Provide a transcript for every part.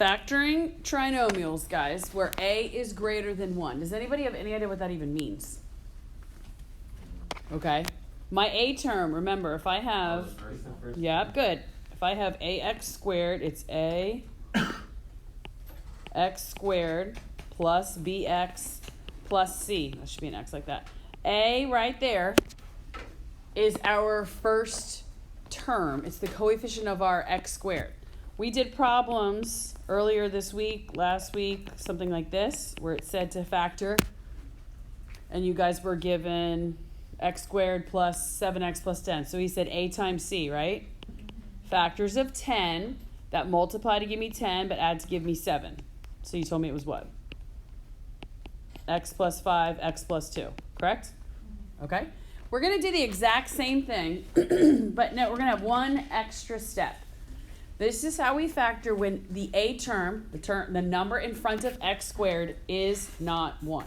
Factoring trinomials, guys, where a is greater than 1. Does anybody have any idea what that even means? Okay. My a term, remember, if I have... Yeah, good. If I have ax squared, it's a x squared plus bx plus c. That should be an x like that. A right there is our first term. It's the coefficient of our x squared. We did problems earlier this week, last week, something like this, where it said to factor, and you guys were given x squared plus 7x plus 10. So he said a times c, right? Factors of 10 that multiply to give me 10, but add to give me 7. So you told me it was what? X plus 5, x plus 2, correct? Okay. We're going to do the exact same thing, but no, we're going to have one extra step. This is how we factor when the a term, the number in front of x squared is not 1.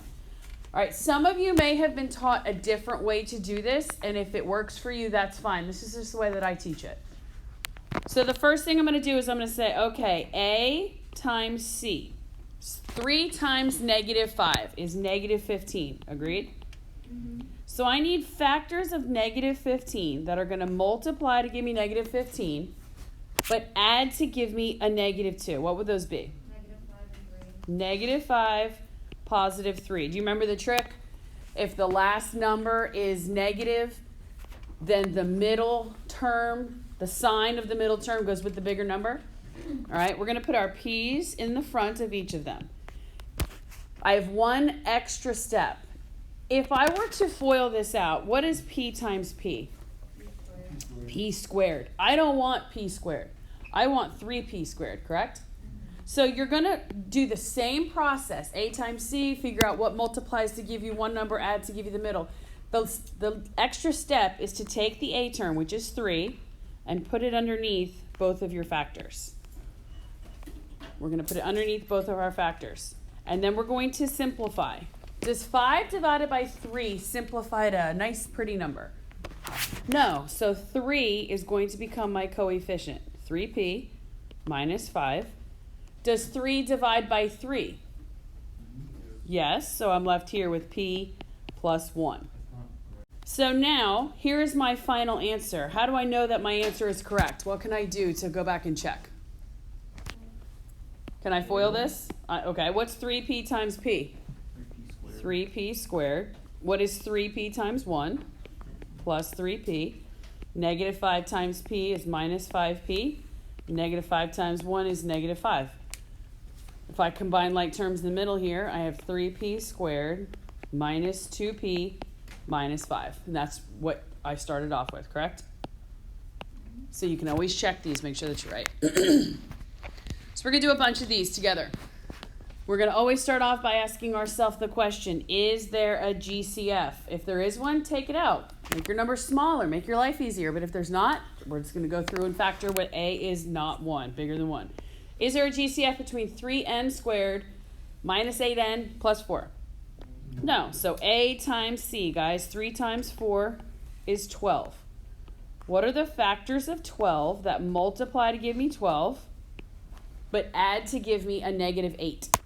All right, some of you may have been taught a different way to do this, and if it works for you, that's fine. This is just the way that I teach it. So the first thing I'm going to do is I'm going to say, okay, a times c. 3 times negative 5 is negative 15. Agreed? Mm-hmm. So I need factors of negative 15 that are going to multiply to give me negative 15, but add to give me a negative 2. What would those be? Negative 5 and 3. Negative 5, positive 3. Do you remember the trick? If the last number is negative, then the middle term, the sign of the middle term goes with the bigger number. All right, we're going to put our p's in the front of each of them. I have one extra step. If I were to FOIL this out, what is p times p? P squared. I don't want p squared. I want 3p squared, correct? So you're going to do the same process. A times c, figure out what multiplies to give you one number, add to give you the middle. The extra step is to take the a term, which is 3, and put it underneath both of your factors. We're going to put it underneath both of our factors. And then we're going to simplify. Does 5 divided by 3 simplify to a nice, pretty number? No. So 3 is going to become my coefficient. 3p minus 5. Does 3 divide by 3? Yes. So I'm left here with p plus 1. So now, here is my final answer. How do I know that my answer is correct? What can I do to go back and check? Can I FOIL this? Okay, what's 3p times p? 3p squared. What is 3p times 1? Plus 3p. Negative 5 times p is minus 5p. Negative 5 times 1 is negative 5. If I combine like terms in the middle here, I have 3p squared minus 2p minus 5. And that's what I started off with, correct? So you can always check these, make sure that you're right. So we're going to do a bunch of these together. We're going to always start off by asking ourselves the question, is there a GCF? If there is one, take it out. Make your number smaller, make your life easier. But if there's not, we're just going to go through and factor what a is not 1, bigger than 1. Is there a GCF between 3n squared minus 8n plus 4? No. So a times c, guys, 3 times 4 is 12. What are the factors of 12 that multiply to give me 12, but add to give me a negative 8?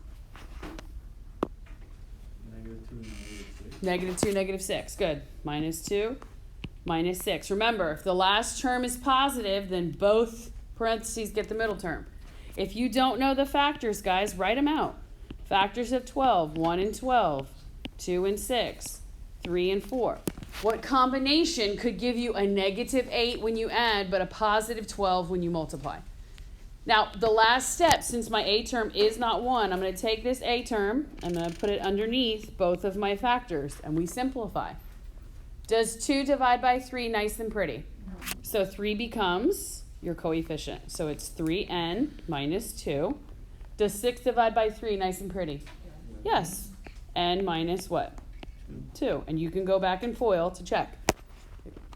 Negative 2, negative 6. Good. Minus 2, minus 6. Remember, if the last term is positive, then both parentheses get the middle term. If you don't know the factors, guys, write them out. Factors of 12, 1 and 12, 2 and 6, 3 and 4. What combination could give you a negative 8 when you add, but a positive 12 when you multiply? Now, the last step, since my a term is not 1, I'm going to take this a term, I'm going to put it underneath both of my factors, and we simplify. Does 2 divide by 3 nice and pretty? No. So 3 becomes your coefficient. So it's 3n minus 2. Does 6 divide by 3 nice and pretty? Yes. N minus what? 2. And you can go back and FOIL to check.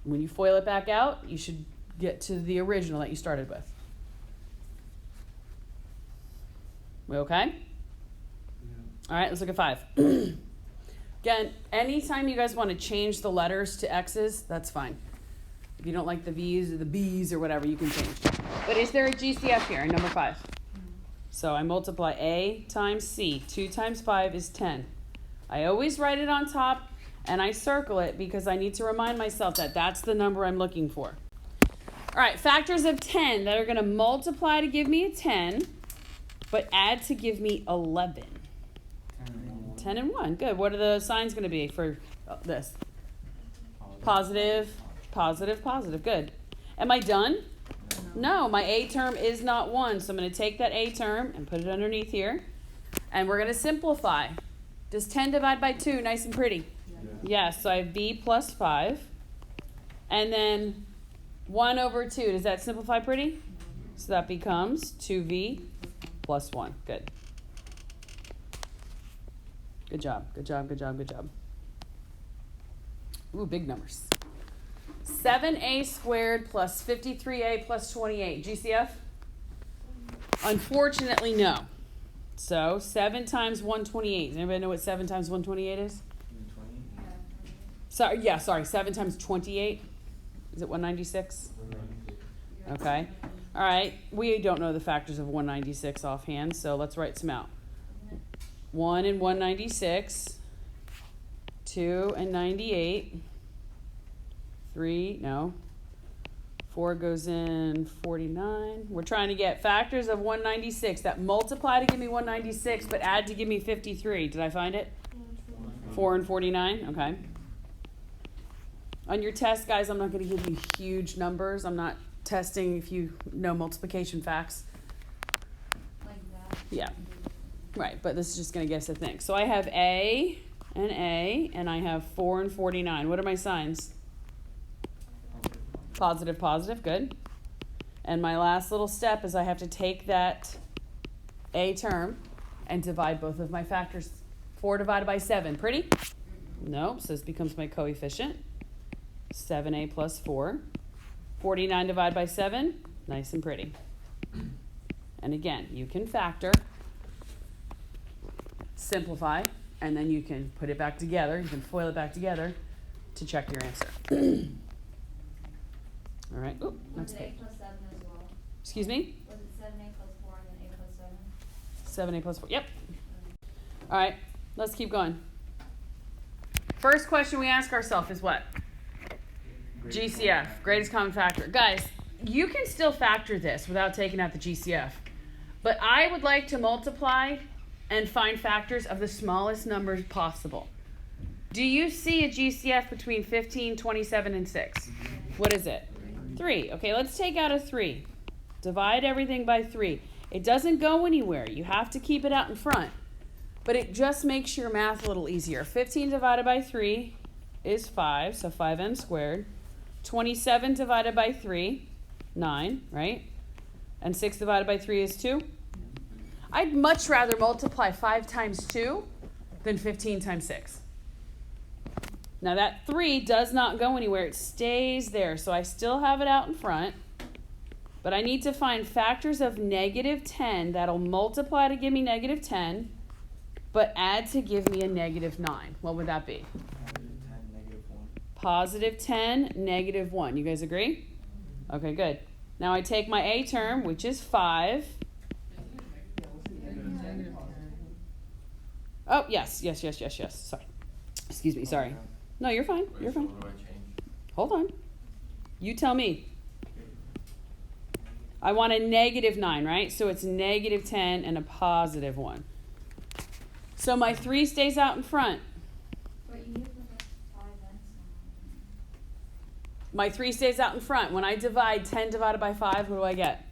When you FOIL it back out, you should get to the original that you started with. We okay? Yeah. All right, let's look at 5. Again, anytime you guys want to change the letters to X's, that's fine. If you don't like the V's or the B's or whatever, you can change. But is there a GCF here in number 5? So I multiply A times C. 2 times 5 is 10. I always write it on top and I circle it because I need to remind myself that that's the number I'm looking for. All right, factors of 10 that are going to multiply to give me a 10, but add to give me 11. 10 and 1. Good. What are the signs going to be for this? Positive, positive, positive. Good. Am I done? No, my A term is not 1. So I'm going to take that A term and put it underneath here. And we're going to simplify. Does 10 divide by 2? Nice and pretty. Yes, so I have B plus 5. And then 1 over 2. Does that simplify pretty? So that becomes 2V plus 1. Good. Good job, good job, good job, good job. Ooh, big numbers. 7A squared plus 53A plus 28. GCF? Unfortunately, no. So 7 times 128. Does anybody know what 7 times 128 is? Sorry, 7 times 28. Is it 196? Okay. All right. We don't know the factors of 196 offhand, so let's write some out. 1 and 196. 2 and 98. 3, no. 4 goes in 49. We're trying to get factors of 196 that multiply to give me 196, but add to give me 53. Did I find it? 4 and 49. Okay. On your test, guys, I'm not going to give you huge numbers. I'm not testing if you know multiplication facts. Like that. Yeah. Right, but this is just going to get us a thing. So I have A, and I have 4 and 49. What are my signs? Positive, positive, good. And my last little step is I have to take that A term and divide both of my factors. 4 divided by 7, pretty? Nope, so this becomes my coefficient. 7A plus 4. 49 divided by 7, nice and pretty. And again, you can factor, simplify, and then you can put it back together. You can FOIL it back together to check your answer. All right. Oop, Was next it page. 8 plus 7 as well? Excuse me? Was it 7A plus 4 and then 8 plus 7? 7A plus 4. Yep. All right. Let's keep going. First question we ask ourselves is what? GCF, greatest common factor. Guys, you can still factor this without taking out the GCF. But I would like to multiply and find factors of the smallest numbers possible. Do you see a GCF between 15, 27, and 6? What is it? 3. Okay, let's take out a 3. Divide everything by 3. It doesn't go anywhere. You have to keep it out in front. But it just makes your math a little easier. 15 divided by 3 is 5, so 5n squared. 27 divided by 3, 9, right? And 6 divided by 3 is 2. I'd much rather multiply 5 times 2 than 15 times 6. Now that 3 does not go anywhere. It stays there. So I still have it out in front. But I need to find factors of negative 10 that'll multiply to give me negative 10, but add to give me a negative 9. What would that be? Positive 10, negative 1. You guys agree? Okay, good. Now I take my A term, which is 5. Oh, yes. Sorry. Excuse me, sorry. No, you're fine. You're fine. Hold on. You tell me. I want a negative 9, right? So it's negative 10 and a positive 1. So my 3 stays out in front. But you need to put the 5 and My 3 stays out in front. When I divide 10 divided by 5, what do I get?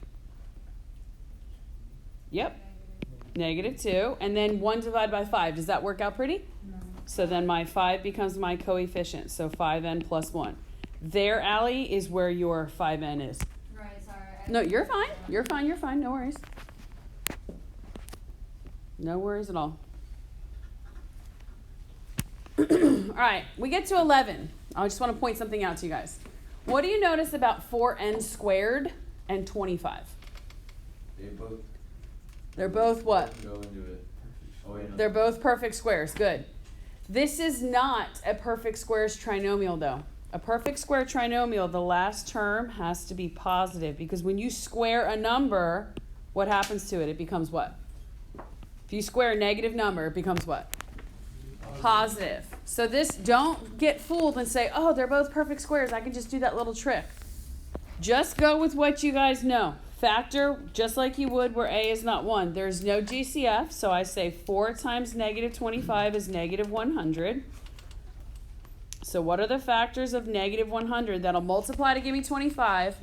Yep. Negative 2. And then 1 divided by 5. Does that work out pretty? No. So then my 5 becomes my coefficient. So 5n plus 1. There, Allie, is where your 5n is. Right, sorry. No, you're fine. You're fine. You're fine. No worries. No worries at all. All right. We get to 11. I just want to point something out to you guys. What do you notice about 4n squared and 25? They're both what? Go into it. Oh, wait, no. They're both perfect squares. Good. This is not a perfect squares trinomial, though. A perfect square trinomial, the last term has to be positive because when you square a number, what happens to it? It becomes what? If you square a negative number, it becomes what? Positive. So this, don't get fooled and say, oh, they're both perfect squares. I can just do that little trick. Just go with what you guys know. Factor just like you would where a is not 1. There's no GCF, so I say 4 times negative 25 is negative 100. So what are the factors of negative 100 that'll multiply to give me 25,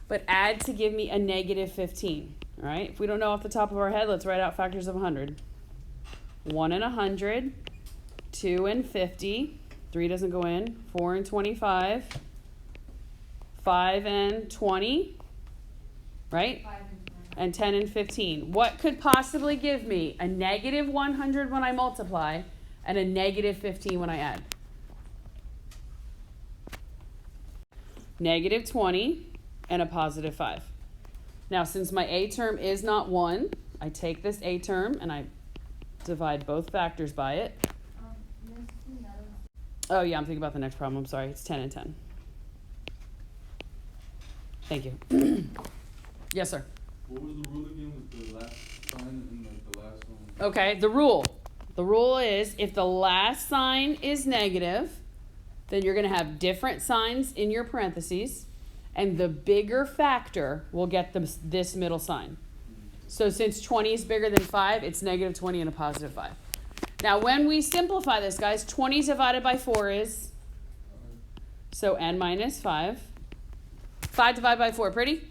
but add to give me a negative 15? All right, if we don't know off the top of our head, let's write out factors of 100. 1 and 100, 2 and 50, 3 doesn't go in, 4 and 25, 5 and 20, right? 5 and 10. And 10 and 15. What could possibly give me a negative 100 when I multiply and a negative 15 when I add? Negative 20 and a positive 5. Now, since my a term is not 1, I take this a term and I divide both factors by it. Miss, no. Oh, yeah, I'm thinking about the next problem. I'm sorry. It's 10 and 10. Thank you. Yes, sir. What was the rule again with the last sign and like the last one? Okay, the rule. The rule is if the last sign is negative, then you're going to have different signs in your parentheses, and the bigger factor will get this middle sign. So since 20 is bigger than 5, it's negative 20 and a positive 5. Now, when we simplify this, guys, 20 divided by 4 is, so n minus 5. 5 divided by 4, pretty?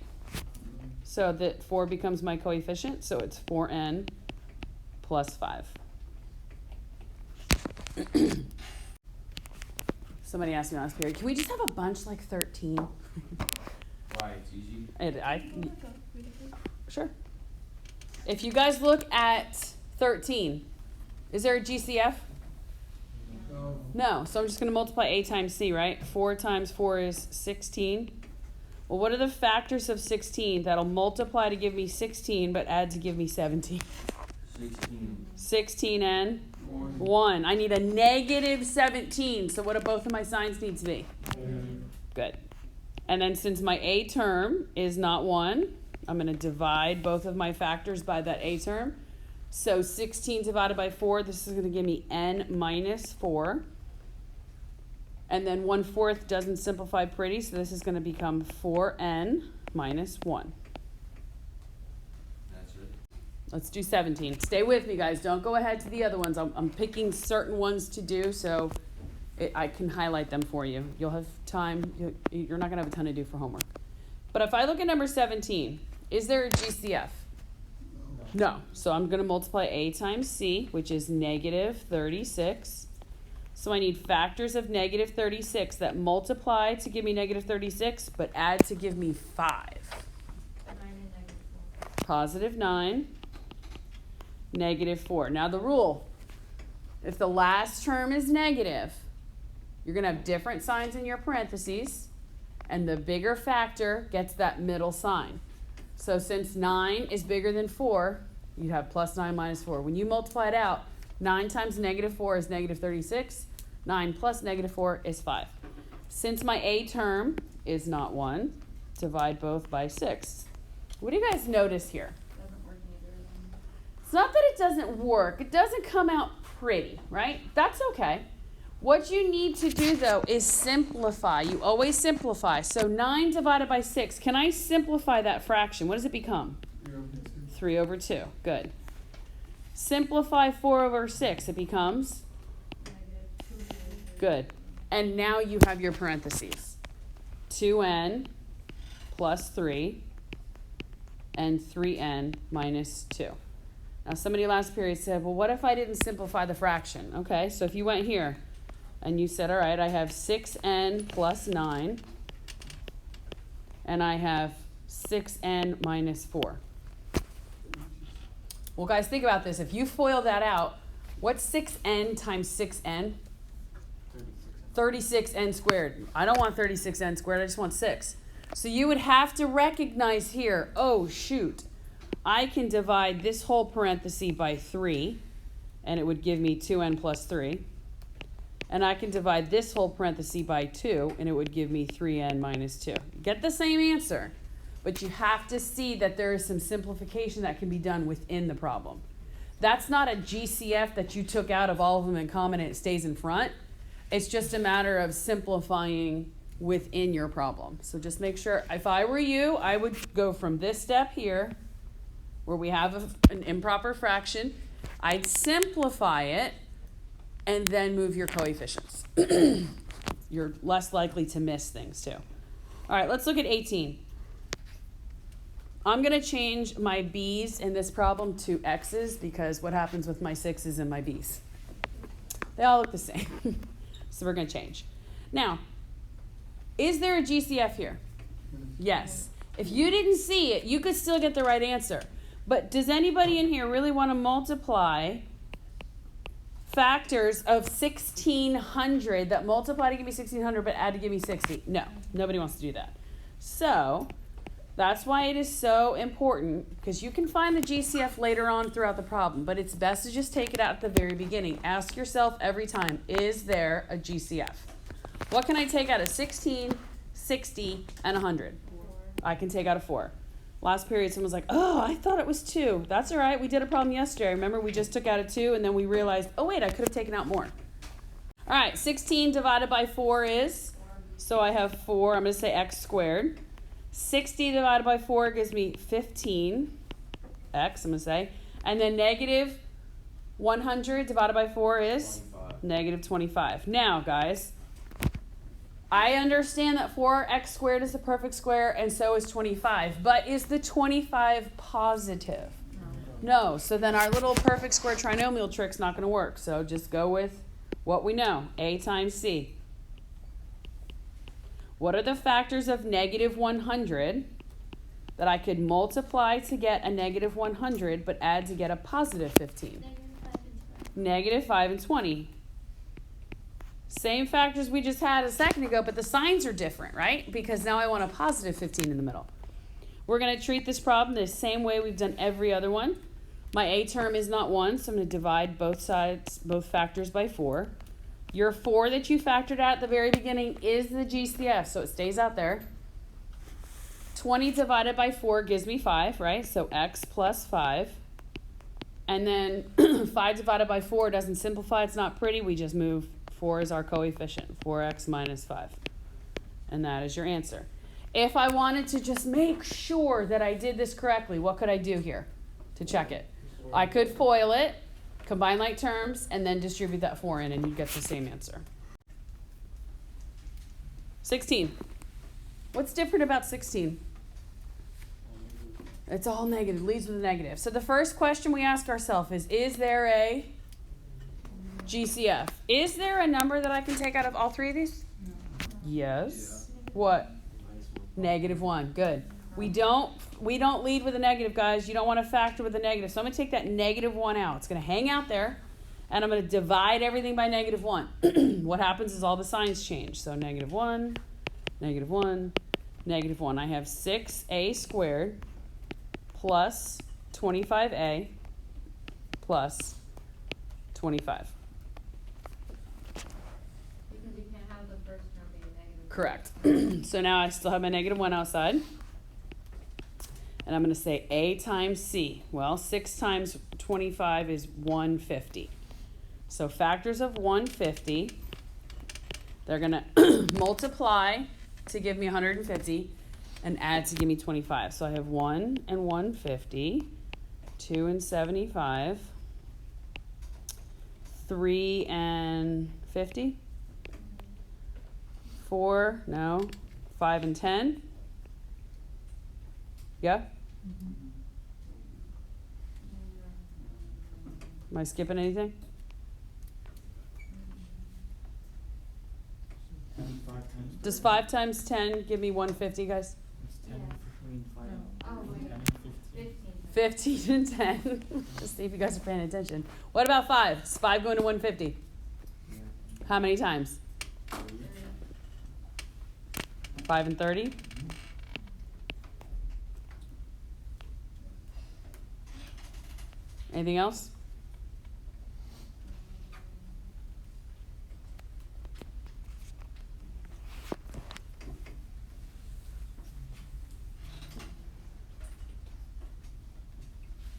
So that 4 becomes my coefficient, so it's 4n plus 5. Somebody asked me last period, can we just have a bunch like 13? Why? It's easy. Sure. If you guys look at 13, is there a GCF? No, so I'm just going to multiply a times c, right? 4 times 4 is 16. Well, what are the factors of 16 that'll multiply to give me 16 but add to give me 17? 16. 16 and 1. I need a negative 17. So what do both of my signs need to be? Good. And then since my a term is not 1, I'm going to divide both of my factors by that a term. So 16 divided by 4, this is going to give me n minus 4. And then 1/4 doesn't simplify pretty, so this is going to become 4n minus 1. That's it. Let's do 17. Stay with me, guys. Don't go ahead to the other ones. I'm picking certain ones to do, so I can highlight them for you. You'll have time. You're not going to have a ton to do for homework. But if I look at number 17, is there a GCF? No. So I'm going to multiply a times c, which is negative 36. So I need factors of negative 36 that multiply to give me negative 36, but add to give me 5. 9 and negative 4. Positive 9, negative 4. Now the rule, if the last term is negative, you're going to have different signs in your parentheses, and the bigger factor gets that middle sign. So since 9 is bigger than 4, you'd have plus 9 minus 4. When you multiply it out, 9 times negative 4 is negative 36. 9 plus negative 4 is 5. Since my a term is not 1, divide both by 6. What do you guys notice here? Doesn't work in either of them. It's not that it doesn't work. It doesn't come out pretty, right? That's okay. What you need to do, though, is simplify. You always simplify. So 9 divided by 6. Can I simplify that fraction? What does it become? 3 over 2. Good. Simplify 4 over 6. It becomes? Negative 2. Good. And now you have your parentheses. 2n plus 3 and 3n minus 2. Now somebody last period said, well, what if I didn't simplify the fraction? Okay, so if you went here and you said, all right, I have 6n plus 9 and I have 6n minus 4. Well, guys, think about this. If you FOIL that out, what's 6n times 6n? 36n squared. I don't want 36n squared. I just want 6. So you would have to recognize here, oh, shoot. I can divide this whole parenthesis by 3, and it would give me 2n plus 3. And I can divide this whole parenthesis by 2, and it would give me 3n minus 2. Get the same answer, but you have to see that there is some simplification that can be done within the problem. That's not a GCF that you took out of all of them in common and it stays in front. It's just a matter of simplifying within your problem. So just make sure, if I were you, I would go from this step here, where we have an improper fraction, I'd simplify it, and then move your coefficients. You're less likely to miss things too. All right, let's look at 18. I'm going to change my b's in this problem to x's because what happens with my 6's and my b's? They all look the same. So we're going to change. Now, is there a GCF here? Yes. If you didn't see it, you could still get the right answer. But does anybody in here really want to multiply factors of 1,600 that multiply to give me 1,600 but add to give me 60? No, nobody wants to do that. So that's why it is so important, because you can find the GCF later on throughout the problem, but it's best to just take it out at the very beginning. Ask yourself every time, is there a GCF? What can I take out of 16, 60, and 100? 4. I can take out a 4. Last period, someone was like, oh, I thought it was 2. That's all right. We did a problem yesterday. Remember, we just took out a 2, and then we realized, oh, wait, I could have taken out more. All right, 16 divided by 4 is, so I have 4. I'm going to say x squared. 60 divided by 4 gives me 15x, I'm going to say. And then negative 100 divided by 4 is 25. negative 25. Now, guys, I understand that 4x squared is the perfect square, and so is 25. But is the 25 positive? No. So then our little perfect square trinomial trick's not going to work. So just go with what we know, a times c. What are the factors of negative 100 that I could multiply to get a negative 100 but add to get a positive 15? Negative 5 and 20. Same factors we just had a second ago, but the signs are different, right? Because now I want a positive 15 in the middle. We're going to treat this problem the same way we've done every other one. My a term is not 1, so I'm going to divide both sides, both factors by 4. Your 4 that you factored out at the very beginning is the GCF, so it stays out there. 20 divided by 4 gives me 5, right? So x plus 5. And then 5 divided by 4 doesn't simplify. It's not pretty. We just move 4 as our coefficient, 4x minus 5. And that is your answer. If I wanted to just make sure that I did this correctly, what could I do here to check it? I could FOIL it, combine like terms, and then distribute that 4 in, and you get the same answer. 16. What's different about 16? It's all negative, leads with a negative. So the first question we ask ourselves is there a GCF? Is there a number that I can take out of all 3 of these? Yes. What? Negative 1. Good. We don't lead with a negative, guys. You don't want to factor with a negative. So I'm going to take that negative 1 out. It's going to hang out there, and I'm going to divide everything by negative 1. What happens is all the signs change. So negative 1, negative 1, negative 1. I have 6a squared plus 25a plus 25. Because you can't have the first term be a negative. Correct. So now I still have my negative 1 outside. And I'm going to say a times c. Well, 6 times 25 is 150. So factors of 150, they're going to multiply to give me 150 and add to give me 25. So I have 1 and 150, 2 and 75, 3 and 50, 4, no, 5 and 10. Yeah? Am I skipping anything? 5 times. Does 5 times 10 give me 150, guys? It's 10 between 5 Oh, wait. and 15. 15. 15 and 10. Just see if you guys are paying attention. What about 5? Is 5 going to 150? Yeah. How many times? 5 and 30? Anything else?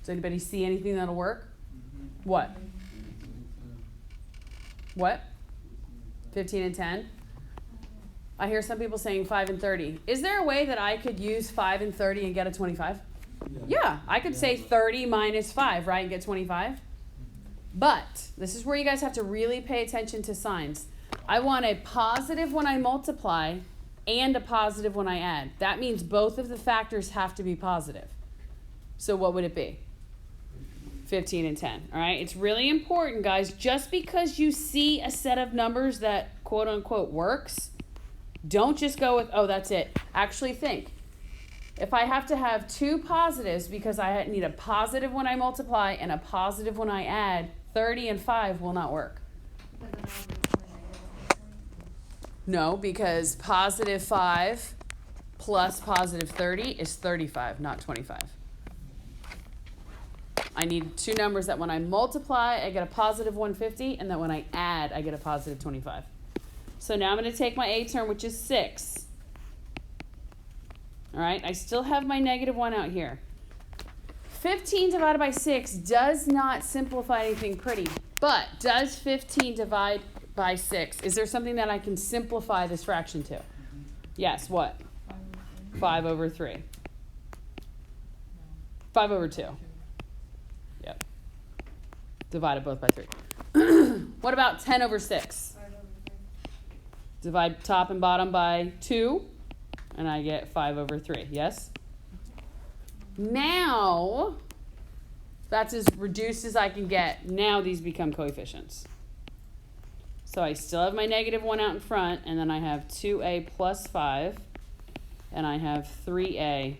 Does anybody see anything that'll work? Mhm. What? What? 15 and 10? I hear some people saying 5 and 30. Is there a way that I could use 5 and 30 and get a 25? Yeah, I could say 30 minus 5, right, and get 25. But this is where you guys have to really pay attention to signs. I want a positive when I multiply and a positive when I add. That means both of the factors have to be positive. So what would it be? 15 and 10, all right? It's really important, guys. Just because you see a set of numbers that quote unquote works, don't just go with, oh, that's it. Actually think. If I have to have two positives because I need a positive when I multiply and a positive when I add, 30 and 5 will not work. But then I'll be 29. No, because positive 5 plus positive 30 is 35, not 25. I need two numbers that when I multiply, I get a positive 150, and that when I add, I get a positive 25. So now I'm going to take my A term, which is 6. All right, I still have my negative 1 out here. 15 divided by 6 does not simplify anything pretty, but does 15 divide by 6? Is there something that I can simplify this fraction to? Yes, what? 5 over 3. 5 over 2. Yep. Divided both by 3. What about 10 over 6? 5 over 3. Divide top and bottom by 2, and I get 5 over 3. Yes? Now, that's as reduced as I can get. Now these become coefficients. So I still have my negative 1 out in front, and then I have 2a plus 5, and I have 3a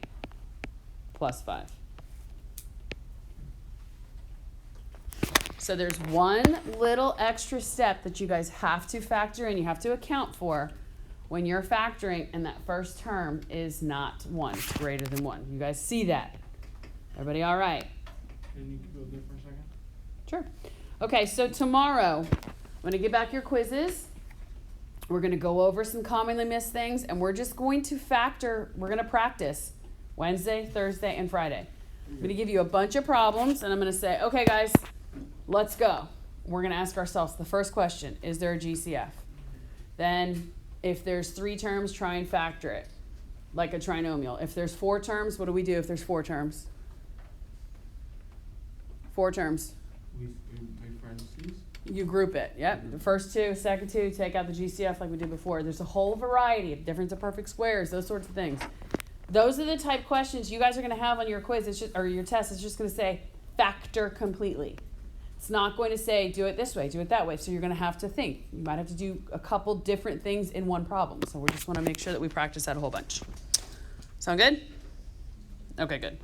plus 5. So there's one little extra step that you guys have to factor in, you have to account for when you're factoring, and that first term is not 1, it's greater than 1. You guys see that? Everybody all right? Can you go there for a second? Sure. Okay, so tomorrow, I'm going to get back your quizzes. We're going to go over some commonly missed things, and we're just going to factor, we're going to practice Wednesday, Thursday, and Friday. I'm going to give you a bunch of problems, and I'm going to say, okay, guys, let's go. We're going to ask ourselves the first question, is there a GCF? Then, if there's 3 terms, try and factor it, like a trinomial. If there's 4 terms, what do we do if there's 4 terms? 4 terms. We make parentheses. You group it, yep. The first 2, second 2, take out the GCF like we did before. There's a whole variety of difference of perfect squares, those sorts of things. Those are the type questions you guys are going to have on your quiz, it's just, or your test. It's just going to say factor completely. It's not going to say do it this way, do it that way. So you're going to have to think. You might have to do a couple different things in one problem. So we just want to make sure that we practice that a whole bunch. Sound good? Okay, good.